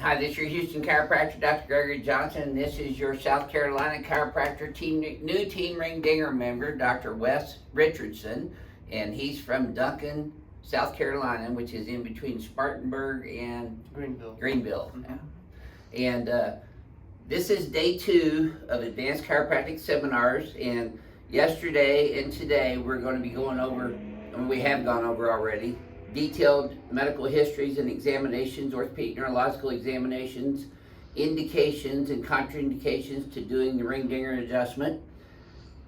Hi, this is your Houston chiropractor, Dr. Gregory Johnson. This is your South Carolina chiropractor new team ring dinger member, Dr. Wes Richardson, and he's from Duncan, South Carolina, which is in between Spartanburg and Greenville. Mm-hmm. And this is day 2 of advanced chiropractic seminars, and yesterday and today we're going to be going over, and we have gone over already, detailed medical histories and examinations, orthopedic neurological examinations, indications and contraindications to doing the ring dinger adjustment.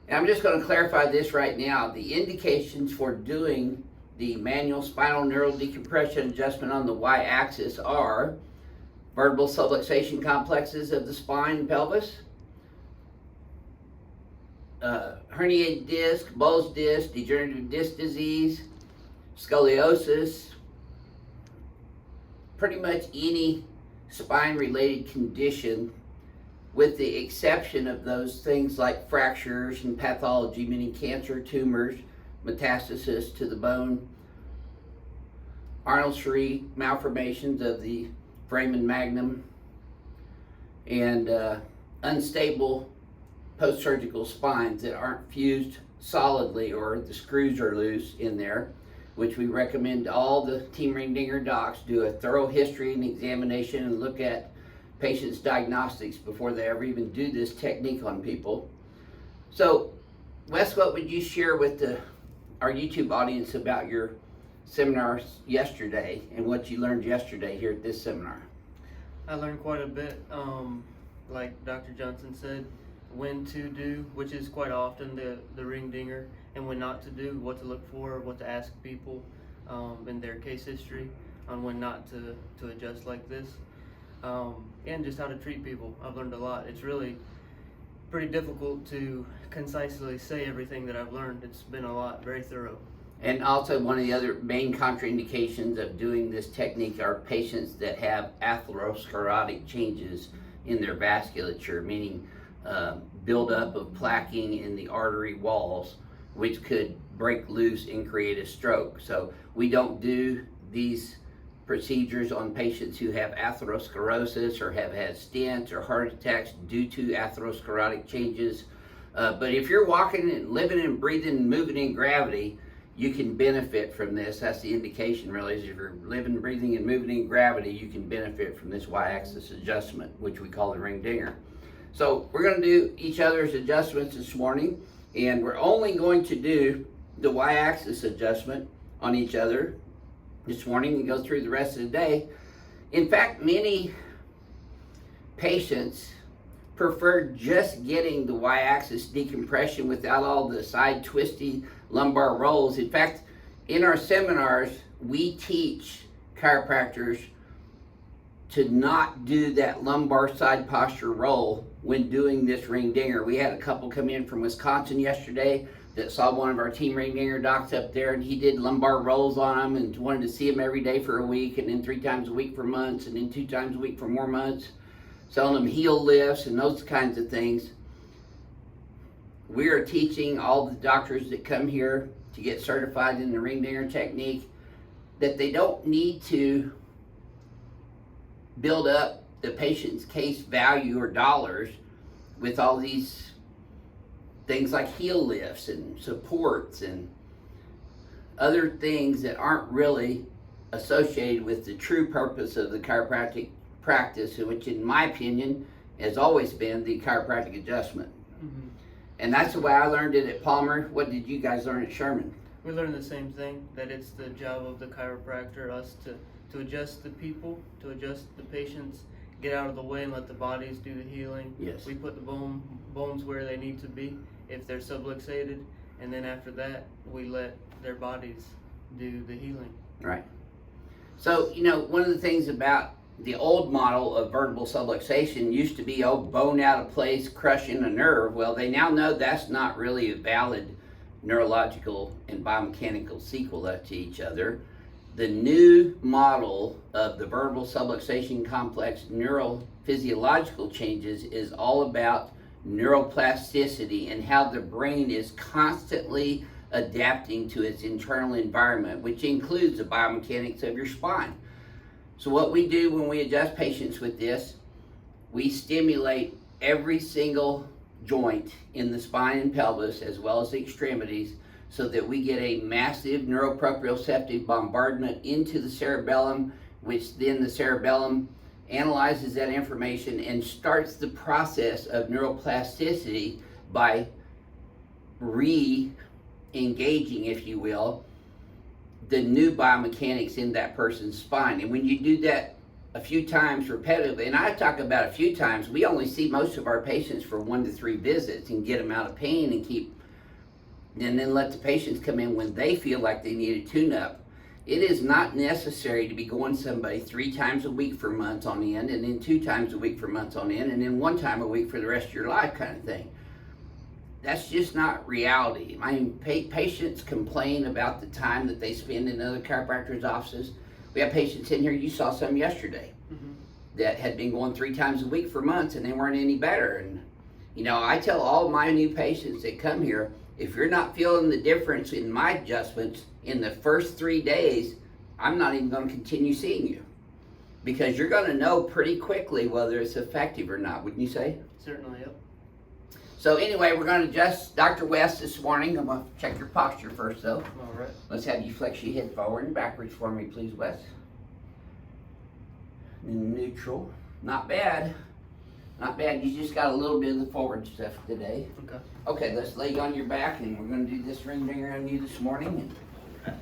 And I'm just going to clarify this right now. The indications for doing the manual spinal neural decompression adjustment on the y-axis are vertebral subluxation complexes of the spine and pelvis, herniated disc, bulged disc, degenerative disc disease, scoliosis, pretty much any spine-related condition, with the exception of those things like fractures and pathology, meaning cancer, tumors, metastasis to the bone, Arnold-Chiari malformations of the foramen magnum, and unstable post-surgical spines that aren't fused solidly or the screws are loose in there, which we recommend all the team ring dinger docs do a thorough history and examination and look at patients' diagnostics before they ever even do this technique on people. So, Wes, what would you share with our YouTube audience about your seminars yesterday and what you learned yesterday here at this seminar? I learned quite a bit, like Dr. Johnson said, when to do, which is quite often the ring dinger, and when not to do, what to look for, what to ask people in their case history on when not to adjust like this, and just how to treat people. I've learned a lot. It's really pretty difficult to concisely say everything that I've learned. It's been a lot, very thorough. And also, one of the other main contraindications of doing this technique are patients that have atherosclerotic changes in their vasculature, meaning buildup of plaquing in the artery walls, which could break loose and create a stroke. So we don't do these procedures on patients who have atherosclerosis or have had stents or heart attacks due to atherosclerotic changes. But if you're walking and living and breathing and moving in gravity, you can benefit from this. That's the indication, really, is if you're living, breathing, and moving in gravity, you can benefit from this y-axis adjustment, which we call the ring dinger. So we're going to do each other's adjustments this morning, and we're only going to do the y-axis adjustment on each other this morning and go through the rest of the day. In fact, many patients prefer just getting the y-axis decompression without all the side twisty lumbar rolls. In fact, in our seminars, we teach chiropractors to not do that lumbar side posture roll when doing this ring dinger. We had a couple come in from Wisconsin yesterday that saw one of our team ring dinger docs up there, and he did lumbar rolls on them and wanted to see them every day for a week, and then 3 times a week for months, and then 2 times a week for more months, selling them heel lifts and those kinds of things. We are teaching all the doctors that come here to get certified in the ring dinger technique that they don't need to build up the patient's case value or dollars with all these things like heel lifts and supports and other things that aren't really associated with the true purpose of the chiropractic practice, which in my opinion has always been the chiropractic adjustment. Mm-hmm. And that's the way I learned it at Palmer. What did you guys learn at Sherman? We learned the same thing, that it's the job of the chiropractor, us to adjust the people, to adjust the patients, get out of the way and let the bodies do the healing. Yes. We put the bones where they need to be if they're subluxated, and then after that, we let their bodies do the healing. Right. So, one of the things about the old model of vertebral subluxation used to be, bone out of place, crushing a nerve. Well, they now know that's not really a valid neurological and biomechanical sequel to each other. The new model of the vertebral subluxation complex neurophysiological changes is all about neuroplasticity and how the brain is constantly adapting to its internal environment, which includes the biomechanics of your spine. So what we do when we adjust patients with this, we stimulate every single joint in the spine and pelvis as well as the extremities so that we get a massive neuroproprioceptive bombardment into the cerebellum, which then the cerebellum analyzes that information and starts the process of neuroplasticity by re-engaging, if you will, the new biomechanics in that person's spine. And when you do that a few times repetitively, and I talk about a few times, we only see most of our patients for 1 to 3 visits and get them out of pain and then let the patients come in when they feel like they need a tune-up. It is not necessary to be going to somebody 3 times a week for months on end, and then 2 times a week for months on end, and then 1 time a week for the rest of your life kind of thing. That's just not reality. I mean, patients complain about the time that they spend in other chiropractors' offices. We have patients in here, you saw some yesterday, that had been going 3 times a week for months and they weren't any better. And, you know, I tell all my new patients that come here, if you're not feeling the difference in my adjustments in the first 3 days, I'm not even going to continue seeing you. Because you're going to know pretty quickly whether it's effective or not, wouldn't you say? Certainly, yep. So anyway, we're going to adjust Dr. West this morning. I'm going to check your posture first, though. All right. Let's have you flex your head forward and backwards for me, please, Wes. Neutral. Not bad. Not bad. You just got a little bit of the forward stuff today. Okay. Okay, let's lay you on your back, and we're going to do this ring dinger on you this morning. And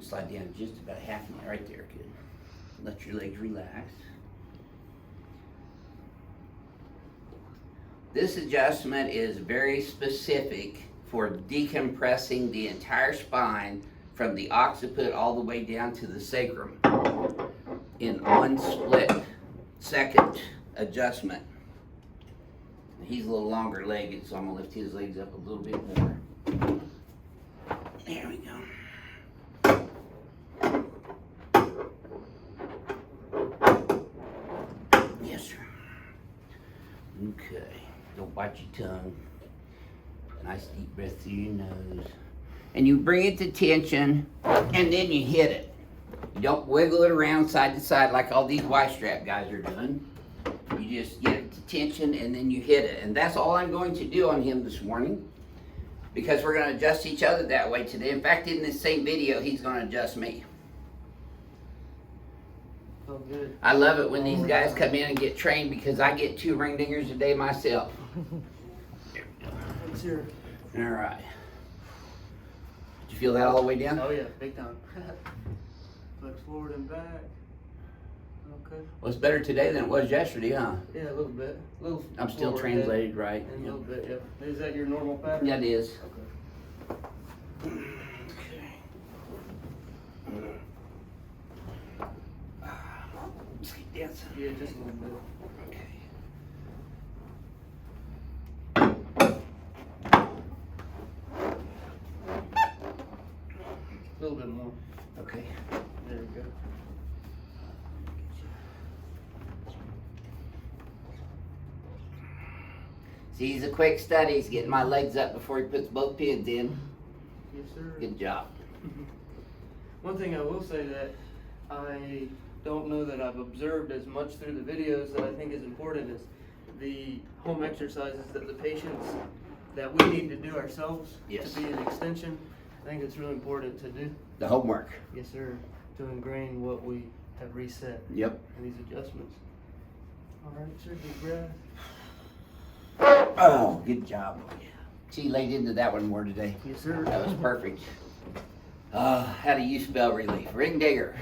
slide down just about half a minute right there. Good. Let your legs relax. This adjustment is very specific for decompressing the entire spine from the occiput all the way down to the sacrum in 1 split second adjustment. He's a little longer legged, so I'm gonna lift his legs up a little bit more. There we go. Yes, sir. Okay. Don't bite your tongue. Nice deep breath through your nose. And you bring it to tension, and then you hit it. You don't wiggle it around side to side like all these Y-strap guys are doing. You just get it to tension, and then you hit it. And that's all I'm going to do on him this morning, because we're going to adjust each other that way today. In fact, in this same video, he's going to adjust me. Oh, good. I love it when these guys come in and get trained, because I get 2 ring dingers a day myself. There we go. What's your... All right. Did you feel that all the way down? Oh yeah, big time. Flex forward and back. Okay. Well, it's better today than it was yesterday, huh? Yeah, a little bit. I'm still translated right. And a little bit, yeah. Is that your normal pattern? Yeah, it is. Okay. Let's keep dancing. Yeah, just a little bit. Okay. A little bit more. Okay. There we go. See, he's a quick study. He's getting my legs up before he puts both pins in. Yes, sir. Good job. One thing I will say that I don't know that I've observed as much through the videos that I think is important is the home exercises that the patients that we need to do ourselves Yes. to be an extension. I think it's really important to do. The homework. Yes, sir. To ingrain what we have reset Yep. in these adjustments. All right, sir. Deep breath. Oh, good job. She laid into that one more today. Yes, sir. That was perfect. How do you spell relief? Ring digger.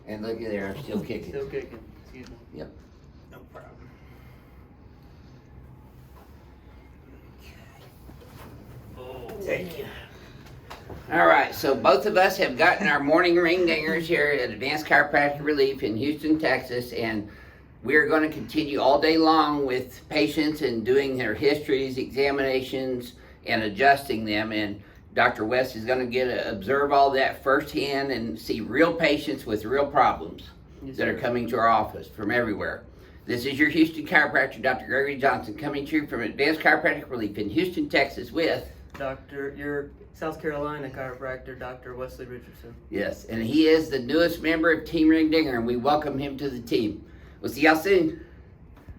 And look at there, I'm still kicking. Still kicking. Excuse me. Yep. No problem. Thank you. All right, so both of us have gotten our morning ring dingers here at Advanced Chiropractic Relief in Houston, Texas, and we're going to continue all day long with patients and doing their histories, examinations, and adjusting them. And Dr. West is going to get to observe all that firsthand and see real patients with real problems that are coming to our office from everywhere. This is your Houston chiropractor, Dr. Gregory Johnson, coming to you from Advanced Chiropractic Relief in Houston, Texas with your South Carolina chiropractor, Dr. Wesley Richardson. Yes, and he is the newest member of Team Ring Dinger, and we welcome him to the team. We'll see y'all soon.